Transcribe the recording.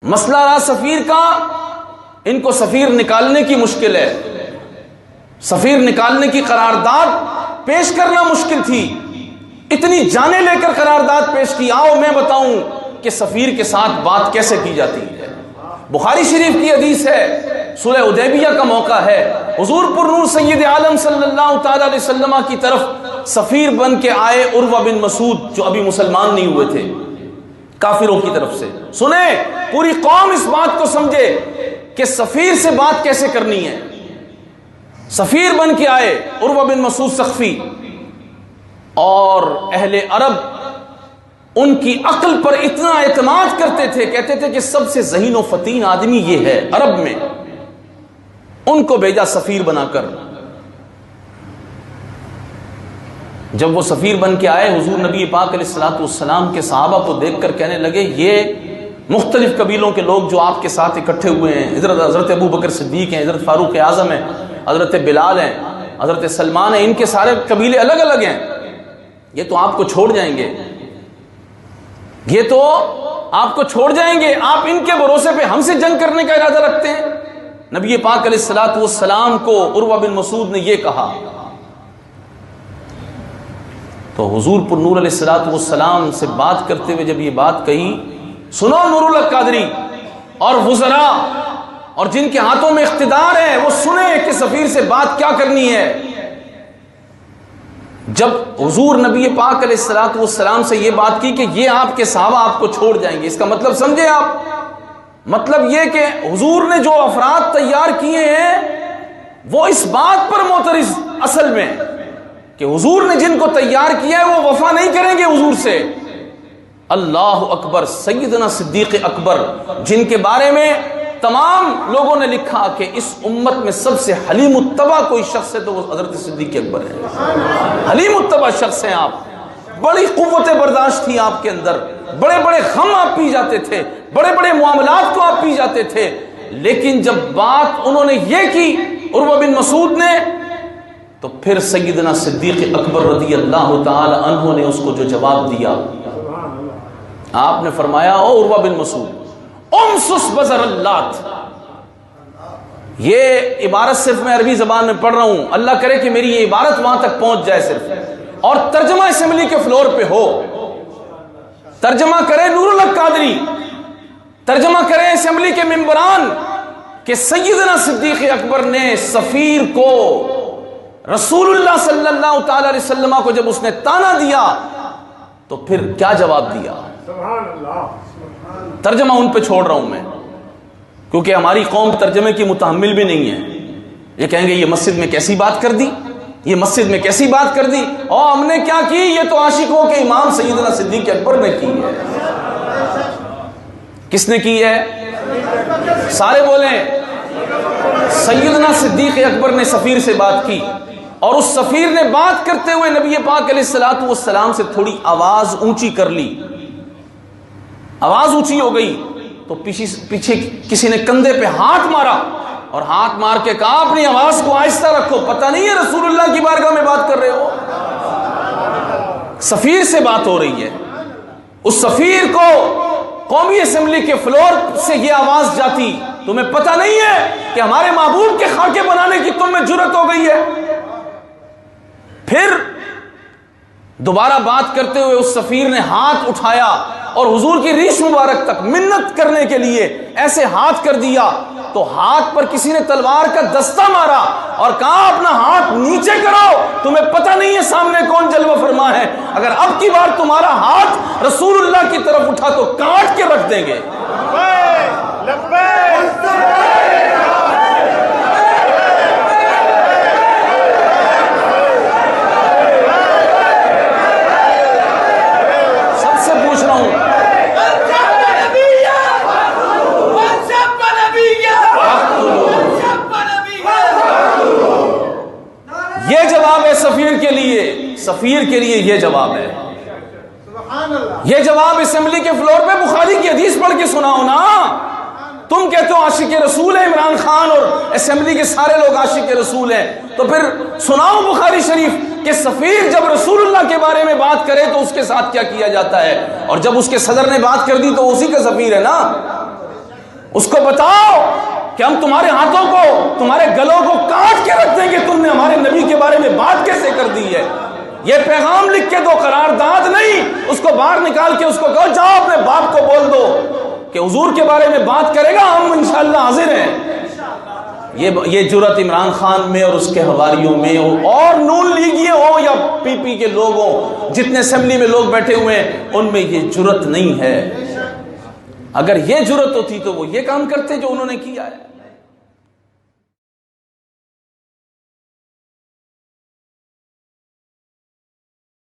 مسئلہ رہا سفیر کا، ان کو سفیر نکالنے کی مشکل ہے، سفیر نکالنے کی قرارداد پیش کرنا مشکل تھی، اتنی جانیں لے کر قرارداد پیش کی۔ آؤ میں بتاؤں کہ سفیر کے ساتھ بات کیسے کی جاتی ہے۔ بخاری شریف کی حدیث ہے، صلح حدیبیہ کا موقع ہے، حضور پر نور سید عالم صلی اللہ تعالی علیہ وسلم کی طرف سفیر بن کے آئے عروہ بن مسعود، جو ابھی مسلمان نہیں ہوئے تھے، کافروں کی طرف سے۔ سنیں، پوری قوم اس بات کو سمجھے کہ سفیر سے بات کیسے کرنی ہے۔ سفیر بن کے آئے عروہ بن مسعود ثقفی، اور اہل عرب ان کی عقل پر اتنا اعتماد کرتے تھے، کہتے تھے کہ سب سے ذہین و فطین آدمی یہ ہے عرب میں۔ ان کو بھیجا سفیر بنا کر۔ جب وہ سفیر بن کے آئے، حضور نبی پاک علیہ الصلوۃ والسلام کے صحابہ کو دیکھ کر کہنے لگے، یہ مختلف قبیلوں کے لوگ جو آپ کے ساتھ اکٹھے ہوئے ہیں، حضرت ابو بکر صدیق ہیں، حضرت فاروق اعظم ہیں، حضرت بلال ہیں، حضرت سلمان ہیں، ان کے سارے قبیلے الگ الگ ہیں، یہ تو آپ کو چھوڑ جائیں گے، یہ تو آپ کو چھوڑ جائیں گے، آپ ان کے بھروسے پہ ہم سے جنگ کرنے کا ارادہ رکھتے ہیں۔ نبی پاک علیہ الصلوۃ والسلام کو عروہ بن مسعود نے یہ کہا، تو حضور پر نور علیہ الصلوۃ والسلام سے بات کرتے ہوئے جب یہ بات کہی، سنو نور الحق قادری اور وزراء اور جن کے ہاتھوں میں اقتدار ہے، وہ سنیں کہ سفیر سے بات کیا کرنی ہے۔ جب حضور نبی پاک علیہ الصلوۃ والسلام سے یہ بات کی کہ یہ آپ کے صحابہ آپ کو چھوڑ جائیں گے، اس کا مطلب سمجھے آپ؟ مطلب یہ کہ حضور نے جو افراد تیار کیے ہیں وہ اس بات پر معترض اصل میں کہ حضور نے جن کو تیار کیا ہے وہ وفا نہیں کریں گے حضور سے۔ اللہ اکبر، سیدنا صدیق اکبر، جن کے بارے میں تمام لوگوں نے لکھا کہ اس امت میں سب سے حلیم الطبع کوئی شخص ہے تو وہ حضرت صدیق اکبر ہے۔ حلیم الطبع شخص ہیں آپ، بڑی قوت برداشت تھی آپ کے اندر، بڑے بڑے غم آپ پی جاتے تھے، بڑے بڑے معاملات کو آپ پی جاتے تھے، لیکن جب بات انہوں نے یہ کی عروہ بن مسعود نے، تو پھر سیدنا صدیق اکبر رضی اللہ تعالی عنہ نے اس کو جو جواب دیا، آپ نے فرمایا، او عروہ بن مسعود، امسس بزر اللات۔ یہ عبارت صرف میں عربی زبان میں پڑھ رہا ہوں، اللہ کرے کہ میری یہ عبارت وہاں تک پہنچ جائے صرف، اور ترجمہ اسمبلی کے فلور پہ ہو، ترجمہ کرے نور الحق قادری، ترجمہ کرے اسمبلی کے ممبران کہ سیدنا صدیق اکبر نے سفیر کو، رسول اللہ صلی اللہ تعالی علیہ وسلم کو جب اس نے تانا دیا تو پھر کیا جواب دیا۔ ترجمہ ان پہ چھوڑ رہا ہوں میں، کیونکہ ہماری قوم ترجمے کی متحمل بھی نہیں ہے، یہ کہیں گے یہ مسجد میں کیسی بات کر دی، یہ مسجد میں کیسی بات کر دی، اور ہم نے کیا کی، یہ تو عاشقوں کے امام سیدنا صدیق اکبر نے کی ہے۔ کس نے کی ہے؟ سارے بولیں، سیدنا صدیق اکبر نے سفیر سے بات کی، اور اس سفیر نے بات کرتے ہوئے نبی پاک علیہ الصلوۃ والسلام سے تھوڑی آواز اونچی کر لی، آواز اونچی ہو گئی تو پیچھے کسی نے کندھے پہ ہاتھ مارا اور ہاتھ مار کے کہا، اپنی آواز کو آہستہ رکھو، پتہ نہیں ہے رسول اللہ کی بارگاہ میں بات کر رہے ہو۔ سفیر سے بات ہو رہی ہے، اس سفیر کو قومی اسمبلی کے فلور سے یہ آواز جاتی، تمہیں پتہ نہیں ہے کہ ہمارے محبوب کے خاکے بنانے کی تم میں جرت ہو گئی ہے۔ پھر دوبارہ بات کرتے ہوئے اس سفیر نے ہاتھ اٹھایا اور حضور کی ریش مبارک تک منت کرنے کے لیے ایسے ہاتھ کر دیا، تو ہاتھ پر کسی نے تلوار کا دستہ مارا اور کہا، اپنا ہاتھ نیچے کرو، تمہیں پتہ نہیں ہے سامنے کون جلوہ فرما ہے، اگر اب کی بار تمہارا ہاتھ رسول اللہ کی طرف اٹھا تو کاٹ کے رکھ دیں گے۔ سب سے پوچھ رہا ہوں، یہ جواب ہے سفیر کے لیے یہ جواب ہے، یہ جواب اسمبلی کے فلور پہ بخاری کی حدیث پڑھ کے سناؤ نا۔ تم کہتے ہو عاشق رسول ہے عمران خان اور اسمبلی کے سارے لوگ عاشق رسول ہیں، تو پھر سناؤ بخاری شریف کہ سفیر جب رسول اللہ کے بارے میں بات کرے تو اس کے ساتھ کیا کیا جاتا ہے، اور جب اس کے صدر نے بات کر دی تو اسی کا سفیر ہے نا۔ اس کو بتاؤ کہ ہم تمہارے ہاتھوں کو تمہارے گلوں کو کاٹ کے رکھ دیں گے، تم نے ہمارے نبی کے بارے میں بات کیسے کر دی ہے؟ یہ پیغام لکھ کے دو، قرارداد نہیں۔ اس کو باہر نکال کے اس کو کہو جاؤ اپنے باپ کو بول دو کہ حضور کے بارے میں بات کرے گا، ہم انشاءاللہ حاضر ہیں۔ یہ جرأت عمران خان میں اور اس کے حواریوں میں ہو، اور نون لیگیے ہو یا پی پی کے لوگ ہوں، جتنے اسمبلی میں لوگ بیٹھے ہوئے ہیں ان میں یہ جرأت نہیں ہے۔ اگر یہ جرأت ہوتی تو وہ یہ کام کرتے جو انہوں نے کیا ہے۔